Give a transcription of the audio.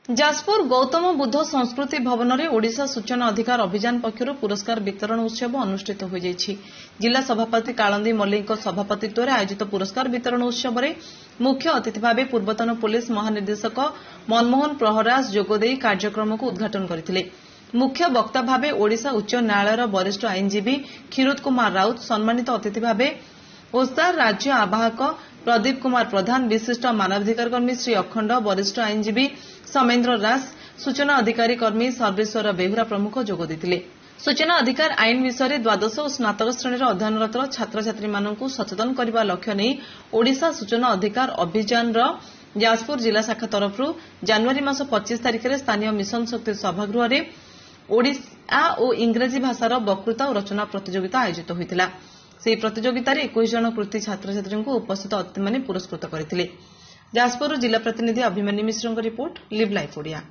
जाजपुर गौतम बुद्ध संस्कृति भवन में ओडिशा सूचना अधिकार अभियान पक्षर पुरस्कार वितरण उत्सव अनुष्ठित हो जिला सभापति कालंदी मल्लिक सभापतित्व में आयोजित पुरस्कार वितरण उत्सव में मुख्य अतिथि भाव पूर्वतन पुलिस महानिर्देशक मनमोहन प्रहराज जोगदे कार्यक्रम को उद्घाटन करथिले। मुख्य वक्ता भाव ओडिशा उच्च न्यायालयर वरिष्ठ आईनजीवी क्षीरोद कुमार राउत, सम्मानित अतिथि भाव ओस्तार राज्य आवाहक प्रदीप कुमार प्रधान, विशिष्ट मानवाधिकार कर्मी श्री अखंड, वरिष्ठ आईनजीवी समेन्द्र राज, सूचना अधिकारी कर्मी सर्वेश्वर बेहुरा प्रमुख जोग देथिले। सूचना अधिकार आईन विषय द्वादश और स्नातक श्रेणी अध्ययनरत छात्र छात्री मानू सचेतन करने लक्ष्य नहीं ओडिशा सूचना अधिकार अभियान जाजपुर जिला शाखा तरफ जनवरी मास 25 तारिख में स्थानीय मिशन शक्ति सभागृह में ओडिया और इंग्राजी भाषार वक्तृता और रचना प्रतियोगिता आयोजित होता। से प्रतियोगित 21 जन कृति छात्र छात्री उपस्थित अतिथि माने पुरस्कृत करथिले। जाजपुर जिला प्रतिनिधि अभिमन्यु मिश्र रिपोर्ट, लिव लाइफ ओडिया।